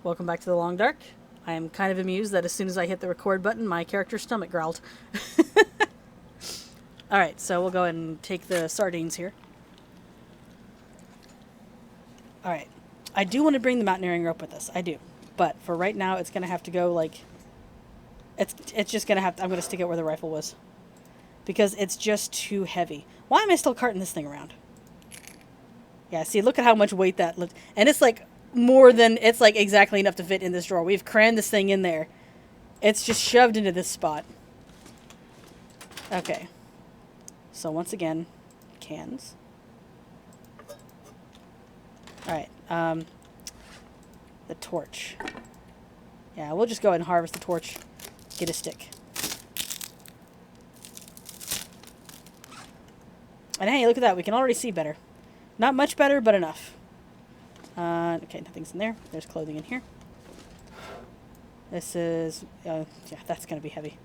Welcome back to the Long Dark. I am kind of amused that as soon as I hit the record button, my character's stomach growled. Alright, so we'll go ahead and take the sardines here. Alright. I do want to bring the mountaineering rope with us. I do. But for right now, it's going to have to go like... It's just going to have to... I'm going to stick it where the rifle was. Because it's just too heavy. Why am I still carting this thing around? Yeah, see, look at how much weight that... And it's like more than... It's like exactly enough to fit in this drawer. We've crammed this thing in there. It's just shoved into this spot. Okay. So once again, cans. Alright, the torch. Yeah, we'll just go ahead and harvest the torch. Get a stick. And hey, look at that. We can already see better. Not much better, but enough. Okay, nothing's in there. There's clothing in here. This is... yeah, that's going to be heavy.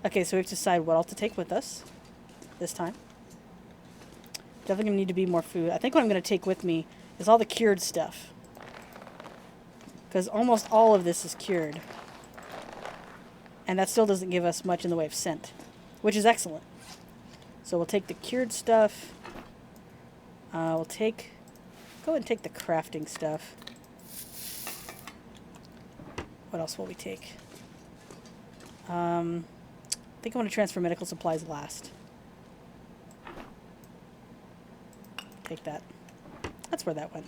Okay, so we have to decide what all to take with us this time. Definitely going to need to be more food. I think what I'm going to take with me is all the cured stuff. Because almost all of this is cured. And that still doesn't give us much in the way of scent. Which is excellent. So we'll take the cured stuff. We'll take... Go ahead and take the crafting stuff. What else will we take? I think I want to transfer medical supplies last. Take that. That's where that went.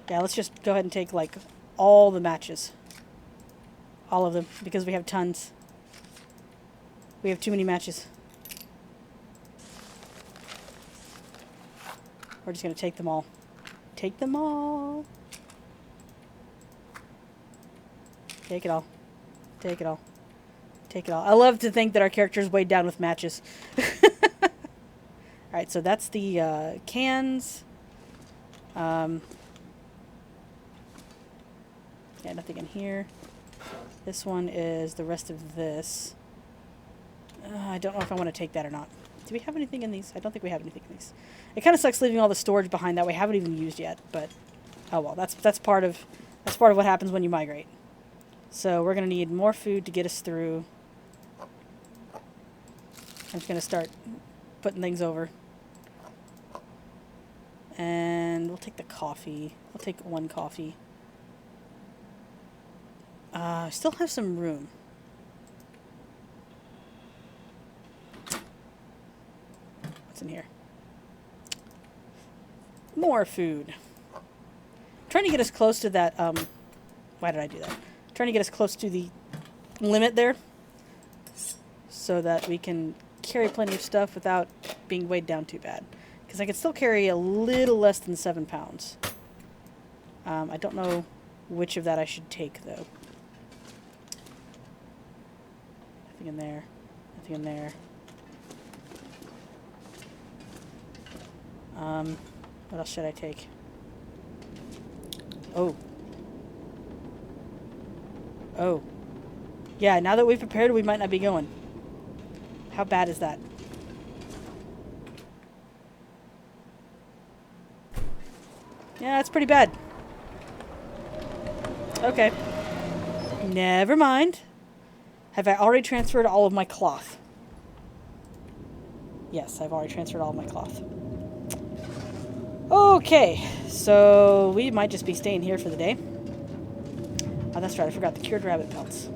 Yeah, let's just go ahead and take, like, all the matches. All of them, because we have tons. We have too many matches. We're just going to take them all. Take them all. Take it all. Take it all. Take it all. I love to think that our character's weighed down with matches. Alright, so that's the cans. Yeah, nothing in here. This one is the rest of this. I don't know if I want to take that or not. Do we have anything in these? I don't think we have anything in these. It kind of sucks leaving all the storage behind that we haven't even used yet, but oh well, that's part of what happens when you migrate. So we're going to need more food to get us through. I'm just going to start putting things over. And we'll take the coffee. I'll take one coffee. I still have some room. What's in here? More food. Trying to get us close to that, why did I do that? Trying to get us close to the limit there. So that we can carry plenty of stuff without being weighed down too bad. Because I can still carry a little less than 7 pounds. I don't know which of that I should take, though. Nothing in there. Nothing in there. What else should I take? Oh. Oh. Yeah, now that we've prepared, we might not be going. How bad is that? Yeah, it's pretty bad. Okay. Never mind. Have I already transferred all of my cloth? Yes, I've already transferred all of my cloth. Okay, so we might just be staying here for the day. Oh, that's right, I forgot the cured rabbit pelts.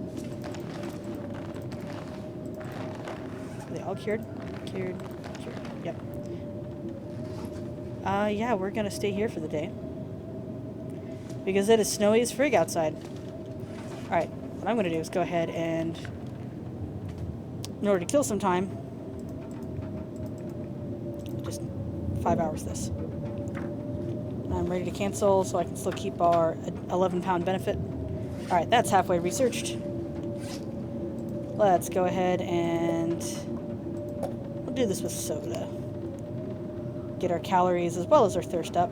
Are they all cured? Cured, cured, yep. Yeah, we're gonna stay here for the day. Because it is snowy as frig outside. Alright, what I'm gonna do is go ahead and, in order to kill some time, just 5 hours this. I'm ready to cancel so I can still keep our 11-pound benefit. Alright, that's halfway researched. Let's go ahead and we'll do this with soda. Get our calories as well as our thirst up.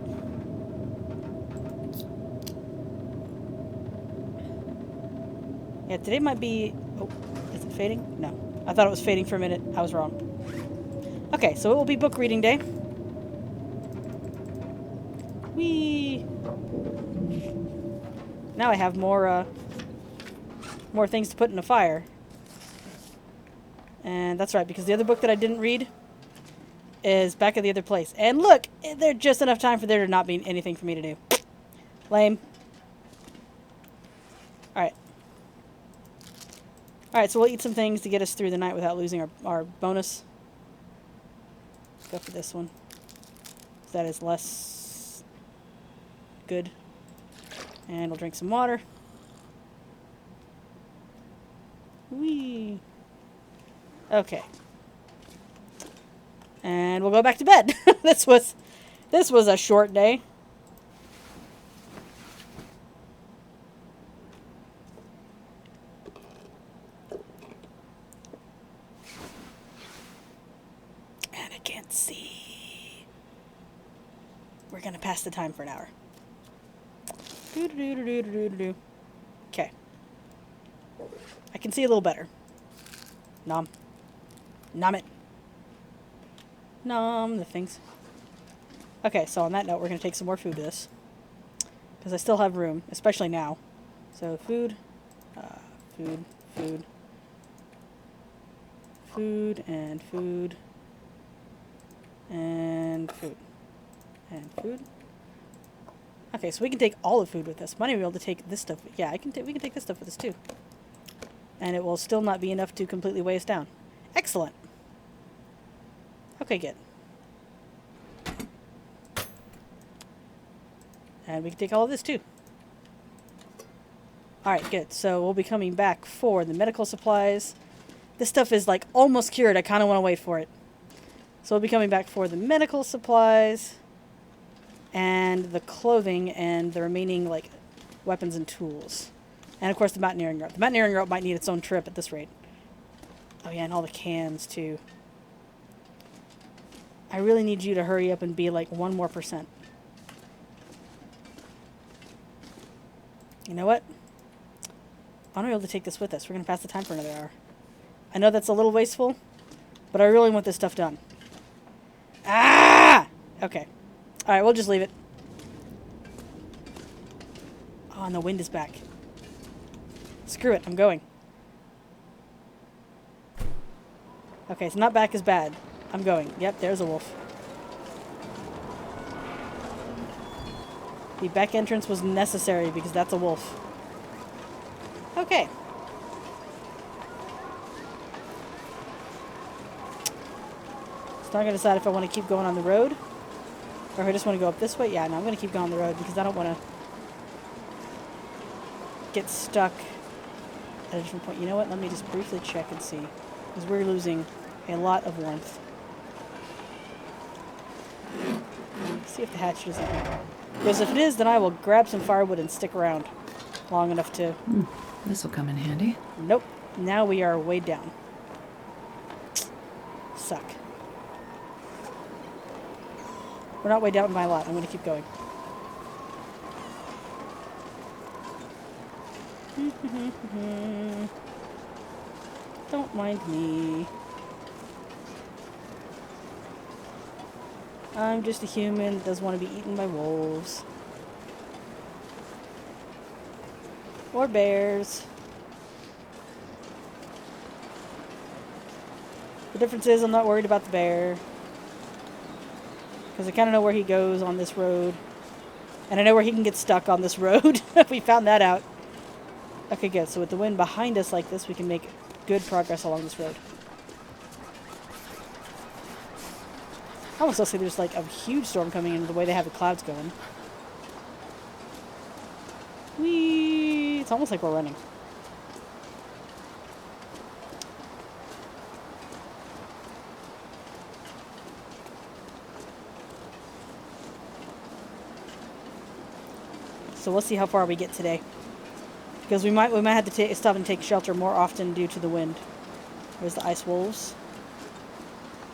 Yeah, today might be... Oh, is it fading? No. I thought it was fading for a minute. I was wrong. Okay, so it will be book reading day. Whee! Now I have more things to put in a fire. And that's right, because the other book that I didn't read is back at the other place. And look, there's just enough time for there to not be anything for me to do. Lame. Alright. Alright, so we'll eat some things to get us through the night without losing our bonus. Let's go for this one. That is less good. And we'll drink some water. Whee! Okay. And we'll go back to bed. This was a short day. And I can't see. We're gonna pass the time for an hour. Okay. I can see a little better. Nom. Nom it. Nom the things. Okay, so on that note, we're going to take some more food to this. Because I still have room, especially now. So food, food, food, food, and food, and food, and food. Okay, so we can take all the food with us. Might even be able to take this stuff. Yeah, we can take this stuff with us too. And it will still not be enough to completely weigh us down. Excellent. Okay, good. And we can take all of this too. Alright, good. So we'll be coming back for the medical supplies. This stuff is like almost cured. I kind of want to wait for it. So we'll be coming back for the medical supplies and the clothing and the remaining like weapons and tools. And of course the mountaineering rope. The mountaineering rope might need its own trip at this rate. Oh yeah, and all the cans too. I really need you to hurry up and be like 1% more. You know what? I'm not able to take this with us. We're going to pass the time for another hour. I know that's a little wasteful, but I really want this stuff done. Ah! Okay. Alright, we'll just leave it. Oh, and the wind is back. Screw it, I'm going. Okay, it's not back as bad. I'm going. Yep, there's a wolf. The back entrance was necessary because that's a wolf. Okay. So I'm going to decide if I want to keep going on the road or if I just want to go up this way. Yeah, no, I'm going to keep going on the road because I don't want to get stuck at a different point. You know what? Let me just briefly check and see because we're losing a lot of warmth. See if the hatch is open. Because if it is, then I will grab some firewood and stick around long enough to... This will come in handy. Nope. Now we are way down. Suck. We're not way down by a lot. I'm going to keep going. Don't mind me. I'm just a human that doesn't want to be eaten by wolves. Or bears. The difference is I'm not worried about the bear. Because I kind of know where he goes on this road. And I know where he can get stuck on this road. We found that out. Okay, good. So with the wind behind us like this, we can make good progress along this road. I almost say there's like a huge storm coming in the way they have the clouds going. Whee! It's almost like we're running. So we'll see how far we get today. Because we might have to stop and take shelter more often due to the wind. There's the ice wolves.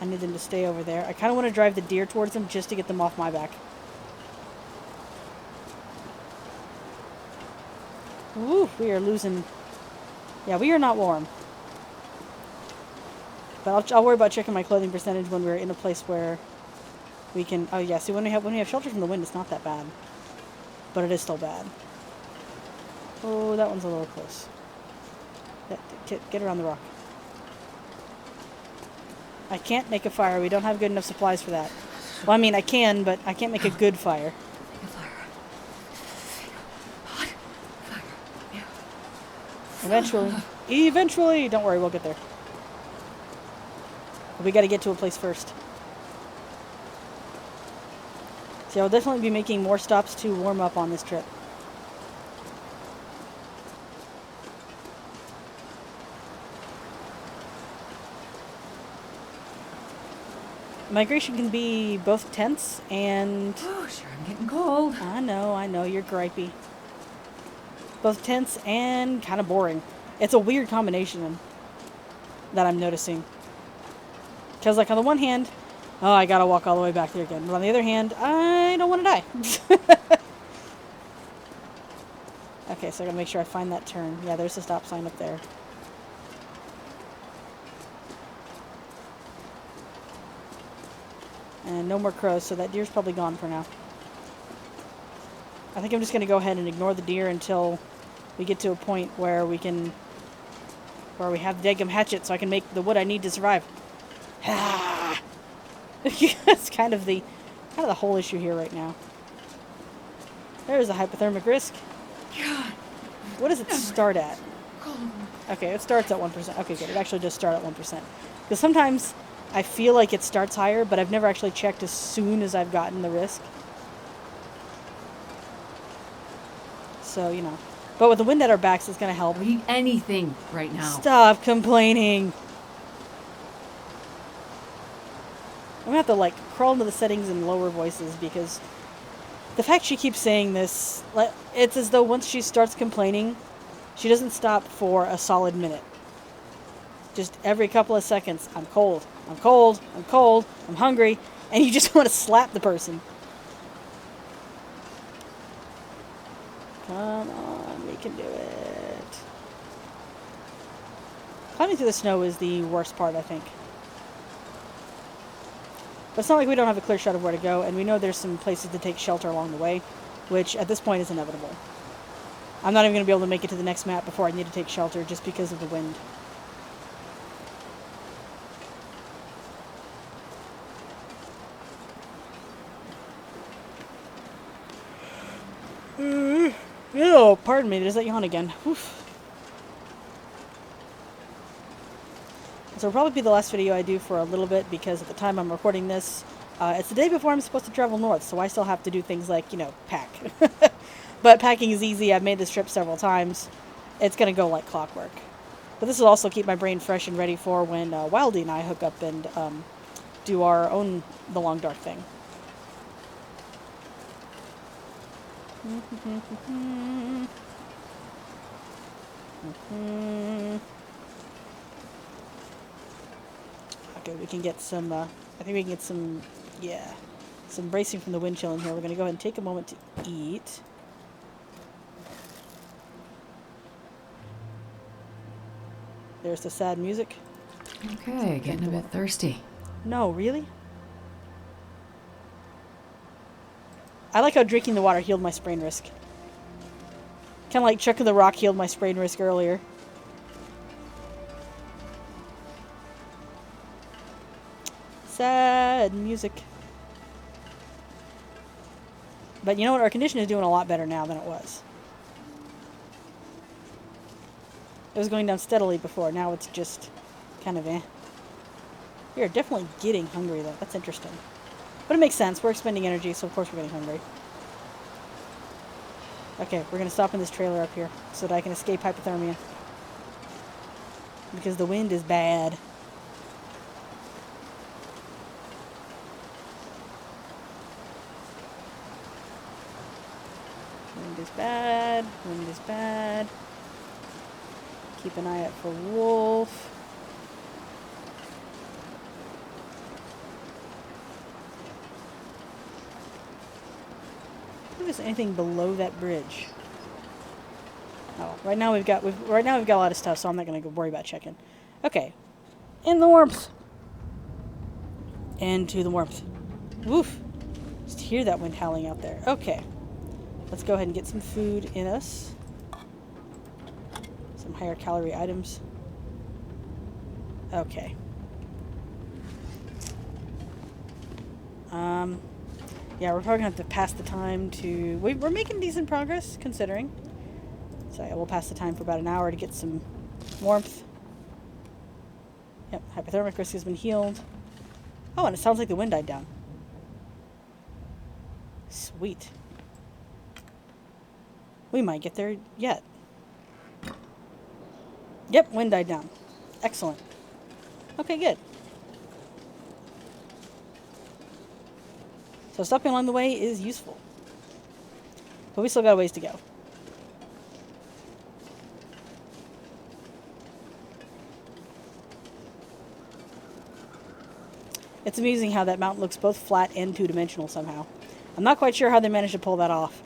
I need them to stay over there. I kind of want to drive the deer towards them just to get them off my back. Woo, we are losing. Yeah, we are not warm. But I'll worry about checking my clothing percentage when we're in a place where we can... Oh, yeah. See, when we have shelter from the wind, it's not that bad. But it is still bad. Oh, that one's a little close. Get around the rock. I can't make a fire. We don't have good enough supplies for that. Well, I mean, I can, but I can't make a good fire. Make a fire. Hot fire. Yeah. Eventually. Don't worry, we'll get there. But we got to get to a place first. See, I'll definitely be making more stops to warm up on this trip. Migration can be both tense and... Oh, sure, I'm getting cold. I know, you're gripey. Both tense and kind of boring. It's a weird combination that I'm noticing. Because, like, on the one hand, oh, I gotta walk all the way back there again. But on the other hand, I don't want to die. Okay, so I gotta make sure I find that turn. Yeah, there's the stop sign up there. And no more crows, so that deer's probably gone for now. I think I'm just going to go ahead and ignore the deer until we get to a point where we can... where we have the daggum hatchet so I can make the wood I need to survive. That's kind of the whole issue here right now. There's a hypothermic risk. God. What does it start at? Okay, it starts at 1%. Okay, good. It actually does start at 1%. Because sometimes... I feel like it starts higher, but I've never actually checked as soon as I've gotten the risk. So, you know. But with the wind at our backs, it's going to help. Don't eat anything right now. Stop complaining. I'm going to have to, like, crawl into the settings and lower voices because the fact she keeps saying this, it's as though once she starts complaining, she doesn't stop for a solid minute. Just every couple of seconds, I'm cold, I'm cold, I'm cold, I'm hungry, and you just want to slap the person. Come on, we can do it. Climbing through the snow is the worst part, I think. But it's not like we don't have a clear shot of where to go, and we know there's some places to take shelter along the way, which at this point is inevitable. I'm not even going to be able to make it to the next map before I need to take shelter just because of the wind. Oh, pardon me, there's that yawn again. Oof. So it'll probably be the last video I do for a little bit because at the time I'm recording this, it's the day before I'm supposed to travel north, so I still have to do things like, you know, pack. But packing is easy. I've made this trip several times. It's going to go like clockwork. But this will also keep my brain fresh and ready for when Wildy and I hook up and do our own The Long Dark thing. Okay, we can get some, I think we can get some, yeah, some bracing from the wind chill in here. We're going to go ahead and take a moment to eat. There's the sad music. Okay, getting a bit thirsty. No, really? I like how drinking the water healed my sprain risk. Kind of like chucking the rock healed my sprain risk earlier. Sad music. But you know what? Our condition is doing a lot better now than it was. It was going down steadily before. Now it's just kind of eh. We are definitely getting hungry, though. That's interesting. But it makes sense. We're expending energy, so of course we're getting hungry. Okay, we're going to stop in this trailer up here so that I can escape hypothermia. Because the wind is bad. Wind is bad. Wind is bad. Keep an eye out for wolf. If there's anything below that bridge. Oh, right now we've got a lot of stuff, so I'm not going to worry about checking. Okay, In the warmth. Into the warmth. Woof. Just hear that wind howling out there. Okay. Let's go ahead and get some food in us. Some higher calorie items. Okay. Yeah, we're probably gonna have to pass the time to... We're making decent progress, considering. So yeah, we'll pass the time for about an hour to get some warmth. Yep, hypothermic risk has been healed. Oh, and it sounds like the wind died down. Sweet. We might get there yet. Yep, wind died down. Excellent. Okay, good. So stopping along the way is useful. But we still got a ways to go. It's amusing how that mountain looks both flat and two-dimensional somehow. I'm not quite sure how they managed to pull that off.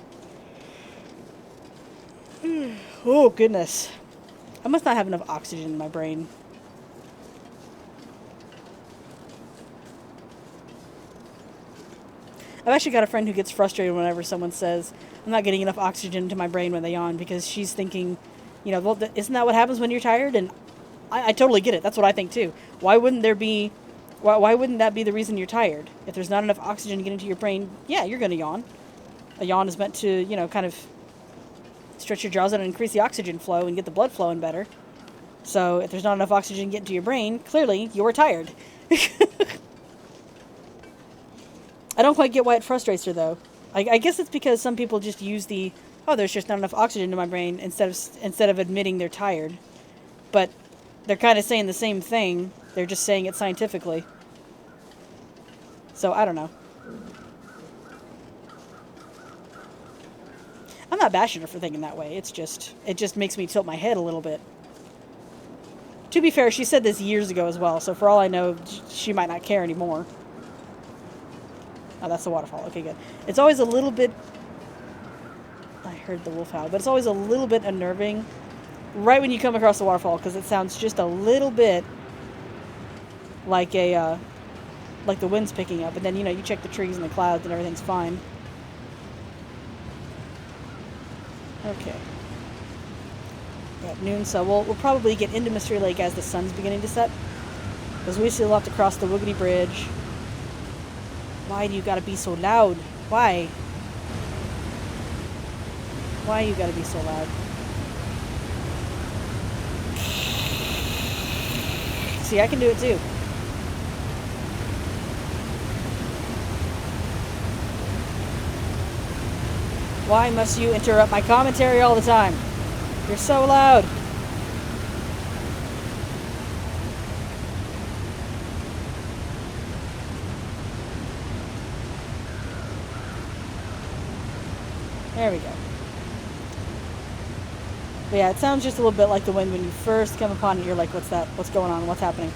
Oh, goodness. I must not have enough oxygen in my brain. I've actually got a friend who gets frustrated whenever someone says, I'm not getting enough oxygen into my brain when they yawn, because she's thinking, you know, well, isn't that what happens when you're tired? And I totally get it. That's what I think, too. Why wouldn't there be... Why wouldn't that be the reason you're tired? If there's not enough oxygen to get into your brain, yeah, you're going to yawn. A yawn is meant to, you know, kind of stretch your jaws out and increase the oxygen flow and get the blood flowing better. So if there's not enough oxygen getting to your brain, clearly you're tired. I don't quite get why it frustrates her, though. I guess it's because some people just use the, oh, there's just not enough oxygen in my brain, instead of admitting they're tired. But they're kind of saying the same thing. They're just saying it scientifically. So, I don't know. I'm not bashing her for thinking that way. It just makes me tilt my head a little bit. To be fair, she said this years ago as well, so for all I know, she might not care anymore. Oh, that's the waterfall. Okay, good. It's always a little bit... I heard the wolf howl, but it's always a little bit unnerving right when you come across the waterfall, because it sounds just a little bit like a... like the wind's picking up, and then, you know, you check the trees and the clouds and everything's fine. Okay. At noon, so we'll probably get into Mystery Lake as the sun's beginning to set, because we still have to cross the Wiggity Bridge. Why do you gotta be so loud? Why? Why you gotta be so loud? See, I can do it too. Why must you interrupt my commentary all the time? You're so loud. There we go. But yeah, it sounds just a little bit like the wind when you first come upon it. You're like, what's that? What's going on? What's happening?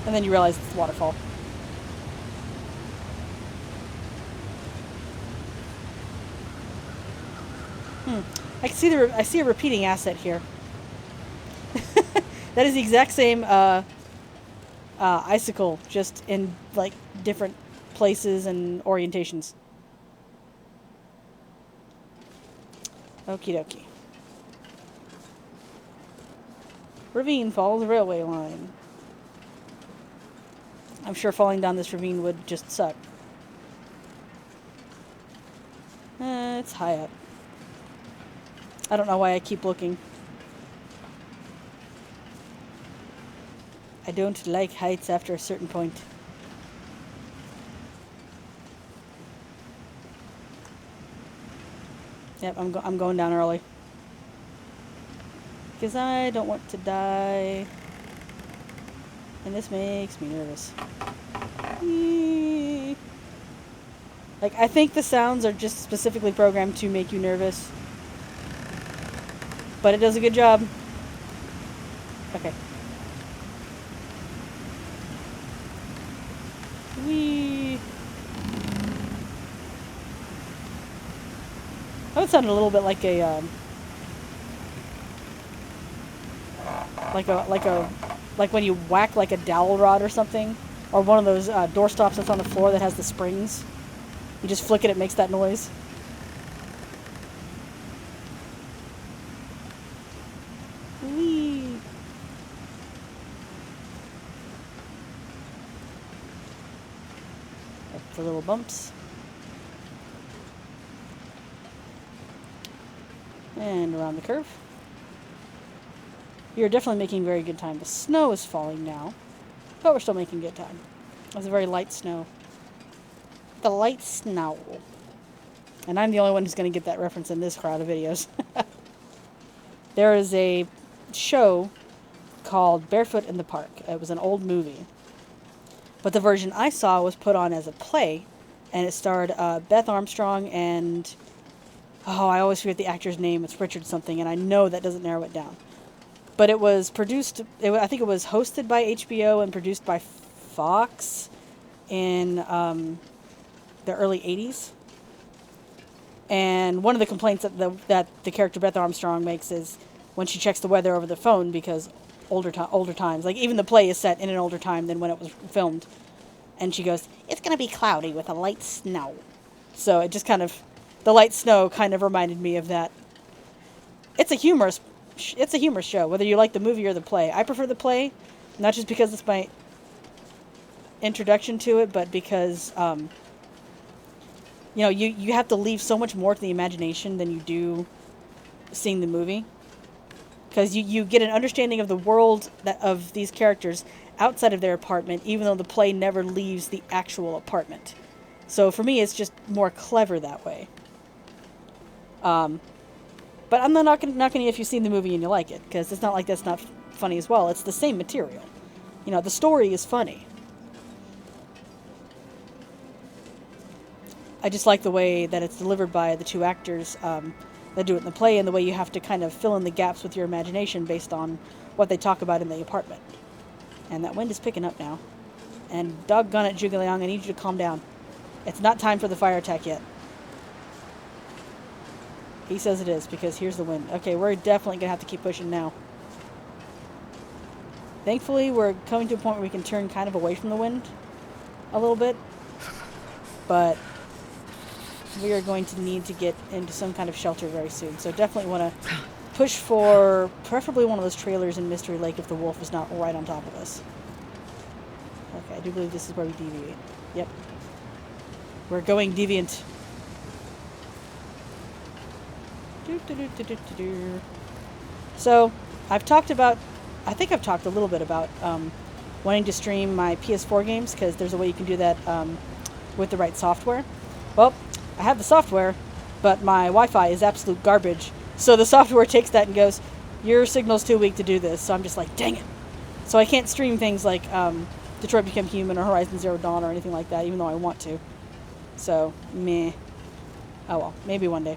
And then you realize it's a waterfall. I see a repeating asset here. That is the exact same icicle, just in like different places and orientations. Okie dokie. Ravine follows railway line. I'm sure falling down this ravine would just suck. It's high up. I don't know why I keep looking. I don't like heights after a certain point. Yep, I'm going down early. Because I don't want to die. And this makes me nervous. Eee. Like, I think the sounds are just specifically programmed to make you nervous. But it does a good job. Okay. Whee! That would sound a little bit like a like when you whack like a dowel rod or something, or one of those door stops that's on the floor that has the springs. You just flick it, it makes that noise. Whee! Up the little bumps. And around the curve. You're definitely making very good time. The snow is falling now, but we're still making good time. It was a very light snow. The light snow. And I'm the only one who's going to get that reference in this crowd of videos. There is a show called Barefoot in the Park. It was an old movie. But the version I saw was put on as a play, and it starred Beth Armstrong and... Oh, I always forget the actor's name. It's Richard something, and I know that doesn't narrow it down. But it was produced... I think it was hosted by HBO and produced by Fox in the early 80s. And one of the complaints that the character Beth Armstrong makes is when she checks the weather over the phone, because older times, like even the play is set in an older time than when it was filmed. And she goes, "It's going to be cloudy with a light snow." So it just kind of, the light snow kind of reminded me of that. It's a humorous show, whether you like the movie or the play. I prefer the play, not just because it's my introduction to it, but because, you know, you have to leave so much more to the imagination than you do seeing the movie. Because you get an understanding of the world of these characters outside of their apartment, even though the play never leaves the actual apartment. So for me, it's just more clever that way. But I'm not knocking you if you've seen the movie and you like it, because it's not like that's not funny as well. It's the same material. You know, the story is funny. I just like the way that it's delivered by the two actors that do it in the play, and the way you have to kind of fill in the gaps with your imagination based on what they talk about in the apartment. And that wind is picking up now. And doggone it, Zhuge-Liang, I need you to calm down. It's not time for the fire attack yet. He says it is, because here's the wind. Okay, we're definitely going to have to keep pushing now. Thankfully, we're coming to a point where we can turn kind of away from the wind a little bit. But we are going to need to get into some kind of shelter very soon. So definitely want to push for preferably one of those trailers in Mystery Lake if the wolf is not right on top of us. Okay, I do believe this is where we deviate. Yep. We're going deviant. So, I think I've talked a little bit about wanting to stream my PS4 games, because there's a way you can do that with the right software. Well, I have the software, but my Wi-Fi is absolute garbage. So the software takes that and goes, "Your signal's too weak to do this." So I'm just like, dang it. So I can't stream things like Detroit Become Human or Horizon Zero Dawn or anything like that, even though I want to. So, meh. Oh well, maybe one day.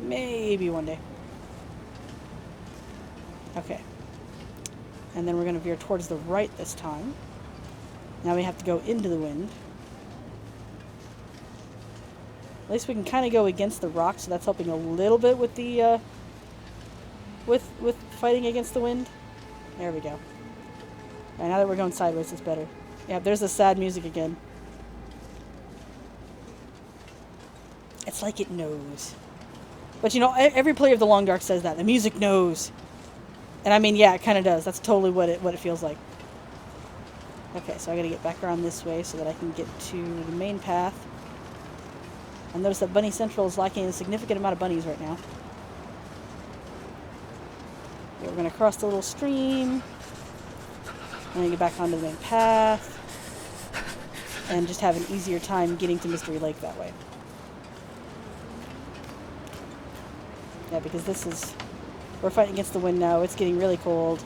Maybe one day. Okay. And then we're going to veer towards the right this time. Now we have to go into the wind. At least we can kind of go against the rock, so that's helping a little bit with the with fighting against the wind. There we go. Alright, now that we're going sideways, it's better. Yeah, there's the sad music again. It's like it knows. But you know, every player of the Long Dark says that. The music knows. And I mean, yeah, it kind of does. That's totally what it feels like. Okay, so I gotta get back around this way so that I can get to the main path. And notice that Bunny Central is lacking a significant amount of bunnies right now. Okay, we're gonna cross the little stream. And then get back onto the main path. And just have an easier time getting to Mystery Lake that way. Yeah, because we're fighting against the wind now. It's getting really cold.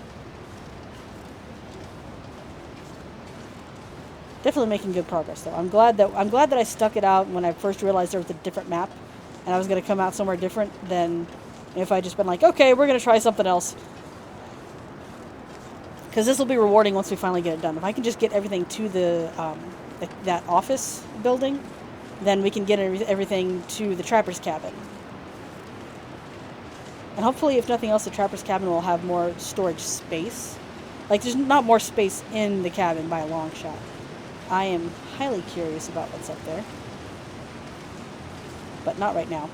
Definitely making good progress, though. I'm glad that I stuck it out when I first realized there was a different map, and I was going to come out somewhere different than if I just been like, okay, we're going to try something else. Because this will be rewarding once we finally get it done. If I can just get everything to that office building, then we can get everything to the Trapper's Cabin. And hopefully, if nothing else, the Trapper's Cabin will have more storage space. Like, there's not more space in the cabin by a long shot. I am highly curious about what's up there. But not right now.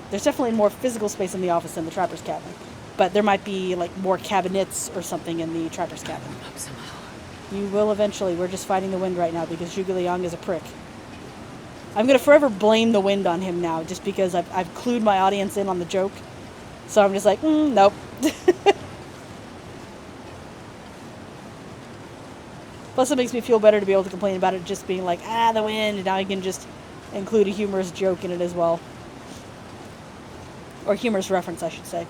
There's definitely more physical space in the office than the trapper's cabin. But there might be, like, more cabinets or something in the trapper's cabin. Up somehow. You will eventually. We're just fighting the wind right now because Zhuge Liang is a prick. I'm going to forever blame the wind on him now just because I've clued my audience in on the joke. So I'm just like, nope. Plus, it makes me feel better to be able to complain about it just being like, the wind. And now I can just include a humorous joke in it as well. Or humorous reference, I should say.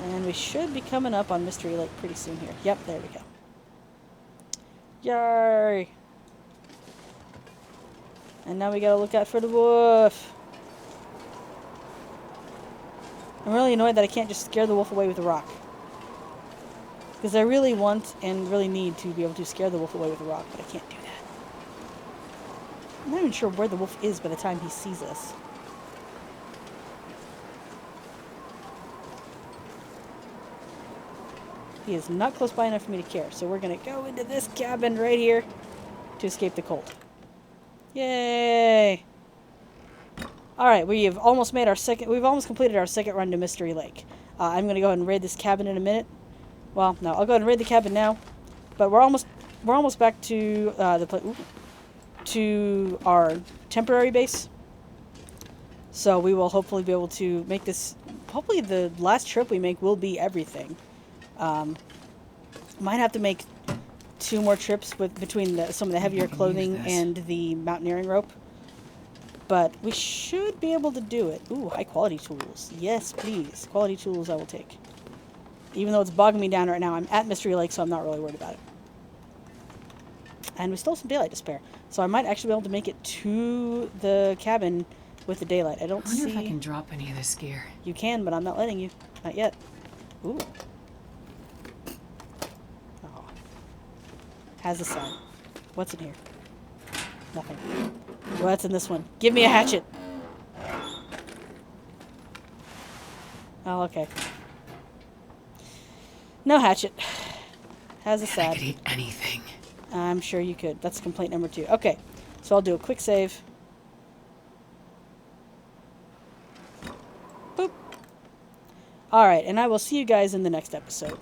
And we should be coming up on Mystery Lake pretty soon here. Yep, there we go. Yay! And now we gotta look out for the wolf. I'm really annoyed that I can't just scare the wolf away with a rock. Because I really want and really need to be able to scare the wolf away with a rock, but I can't do that. I'm not even sure where the wolf is by the time he sees us. He is not close by enough for me to care, so we're going to go into this cabin right here to escape the cold. Yay! Alright, we've almost completed our second run to Mystery Lake. I'm going to go ahead and raid this cabin in a minute. Well, no, I'll go ahead and raid the cabin now. But we're almost back to to our temporary base. So we will hopefully be able to make this. Hopefully, the last trip we make will be everything. Might have to make 2 more trips between some of the heavier clothing and the mountaineering rope. But we should be able to do it. Ooh, high quality tools. Yes, please. Quality tools I will take. Even though it's bogging me down right now, I'm at Mystery Lake, so I'm not really worried about it. And we still have some daylight to spare. So I might actually be able to make it to the cabin with the daylight. I wonder if I can drop any of this gear. You can, but I'm not letting you. Not yet. Ooh. Oh. Has a sign. What's in here? Nothing. What's in this one? Give me a hatchet. Oh, okay. No hatchet. Has a sad. I could eat anything. I'm sure you could. That's complaint number 2. Okay. So I'll do a quick save. Boop. Alright, and I will see you guys in the next episode.